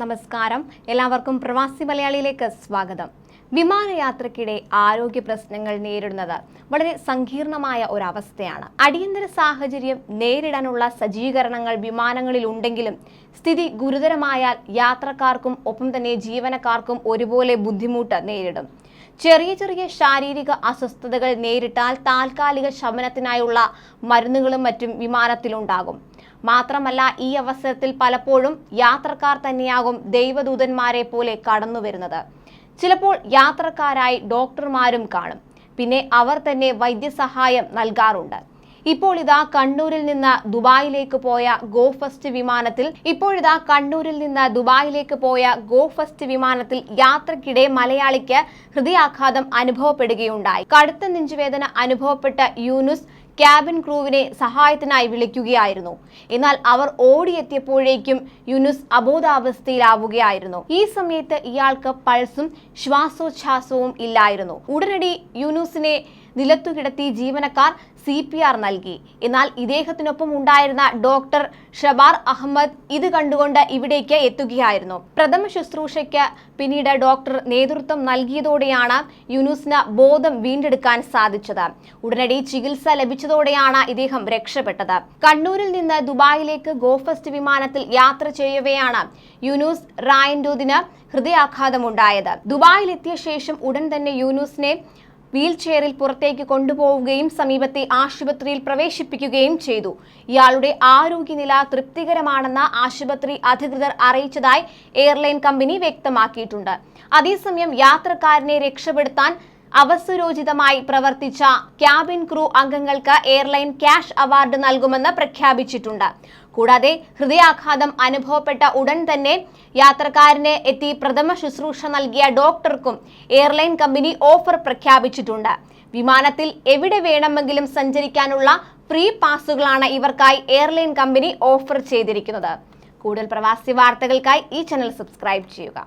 നമസ്കാരം. എല്ലാവർക്കും പ്രവാസി മലയാളിയിലേക്ക് സ്വാഗതം. വിമാനയാത്രയ്ക്കിടെ ആരോഗ്യ പ്രശ്നങ്ങൾ നേരിടുന്നത് വളരെ സങ്കീർണമായ ഒരവസ്ഥയാണ്. അടിയന്തര സാഹചര്യം നേരിടാനുള്ള സജ്ജീകരണങ്ങൾ വിമാനങ്ങളിൽ ഉണ്ടെങ്കിലും സ്ഥിതി ഗുരുതരമായാൽ യാത്രക്കാർക്കും ഒപ്പം തന്നെ ജീവനക്കാർക്കും ഒരുപോലെ ബുദ്ധിമുട്ട് നേരിടും. ചെറിയ ശാരീരിക അസ്വസ്ഥതകൾ നേരിട്ടാൽ താൽക്കാലിക ശമനത്തിനായുള്ള മരുന്നുകളും മറ്റും വിമാനത്തിലുണ്ടാകും. മാത്രമല്ല, ഈ അവസരത്തിൽ പലപ്പോഴും യാത്രക്കാർ തന്നെയാകും ദൈവദൂതന്മാരെ പോലെ കടന്നു വരുന്നത്. ചിലപ്പോൾ യാത്രക്കാരായി ഡോക്ടർമാരും കാണും. പിന്നെ അവർ തന്നെ വൈദ്യസഹായം നൽകാറുണ്ട്. ഇപ്പോൾ ഇതാ കണ്ണൂരിൽ നിന്ന് ദുബായിലേക്ക് പോയ ഗോ ഫസ്റ്റ് വിമാനത്തിൽ യാത്രക്കിടെ മലയാളിക്ക് ഹൃദയാഘാതം അനുഭവപ്പെടുകയുണ്ടായി. കടുത്ത നെഞ്ചുവേദന അനുഭവപ്പെട്ട യൂനുസ് ക്യാബിൻ ക്രൂവിനെ സഹായത്തിനായി വിളിക്കുകയായിരുന്നു. എന്നാൽ അവർ ഓടിയെത്തിയപ്പോഴേക്കും യൂനുസ് അബോധാവസ്ഥയിലാവുകയായിരുന്നു. ഈ സമയത്ത് ഇയാൾക്ക് പൾസും ശ്വാസോച്ഛ്വാസവും ഇല്ലായിരുന്നു. ഉടനടി യൂനുസിനെ നിലത്തു കിടത്തി ജീവനക്കാർ CPR നൽകി. എന്നാൽ ഇദ്ദേഹത്തിനൊപ്പം ഉണ്ടായിരുന്ന ഡോക്ടർ ഷബാർ അഹമ്മദ് ഇത് കണ്ടുകൊണ്ട് ഇവിടേക്ക് എത്തുകയായിരുന്നു. പ്രഥമ ശുശ്രൂഷയ്ക്ക് പിന്നീട് ഡോക്ടർ നേതൃത്വം നൽകിയതോടെയാണ് യൂനുസിന് ബോധം വീണ്ടെടുക്കാൻ സാധിച്ചത്. ഉടനടി ചികിത്സ ലഭിച്ചതോടെയാണ് ഇദ്ദേഹം രക്ഷപ്പെട്ടത്. കണ്ണൂരിൽ നിന്ന് ദുബായിലേക്ക് ഗോ ഫസ്റ്റ് വിമാനത്തിൽ യാത്ര ചെയ്യവെയാണ് യൂനുസ് റായൻഡോദിന് ഹൃദയാഘാതമുണ്ടായത്. ദുബായിലെത്തിയ ശേഷം ഉടൻ തന്നെ യൂനുസിനെ വീൽ ചെയറിൽ പുറത്തേക്ക് കൊണ്ടുപോവുകയും സമീപത്തെ ആശുപത്രിയിൽ പ്രവേശിപ്പിക്കുകയും ചെയ്തു. ഇയാളുടെ ആരോഗ്യനില തൃപ്തികരമാണെന്ന് ആശുപത്രി അധികൃതർ അറിയിച്ചതായി എയർലൈൻ കമ്പനി വ്യക്തമാക്കിയിട്ടുണ്ട്. അതേസമയം യാത്രക്കാരനെ രക്ഷപ്പെടുത്താൻ അവസരോചിതമായി പ്രവർത്തിച്ച ക്യാബിൻ ക്രൂ അംഗങ്ങൾക്ക് എയർലൈൻ ക്യാഷ് അവാർഡ് നൽകുമെന്ന് പ്രഖ്യാപിച്ചിട്ടുണ്ട്. കൂടാതെ ഹൃദയാഘാതം അനുഭവപ്പെട്ട ഉടൻ തന്നെ യാത്രക്കാരന് എത്തി പ്രഥമ ശുശ്രൂഷ നൽകിയ ഡോക്ടർക്കും എയർലൈൻ കമ്പനി ഓഫർ പ്രഖ്യാപിച്ചിട്ടുണ്ട്. വിമാനത്തിൽ എവിടെ വേണമെങ്കിലും സഞ്ചരിക്കാനുള്ള ഫ്രീ പാസുകളാണ് ഇവർക്കായി എയർലൈൻ കമ്പനി ഓഫർ ചെയ്തിരിക്കുന്നത്. കൂടുതൽ പ്രവാസി വാർത്തകൾക്കായി ഈ ചാനൽ സബ്സ്ക്രൈബ് ചെയ്യുക.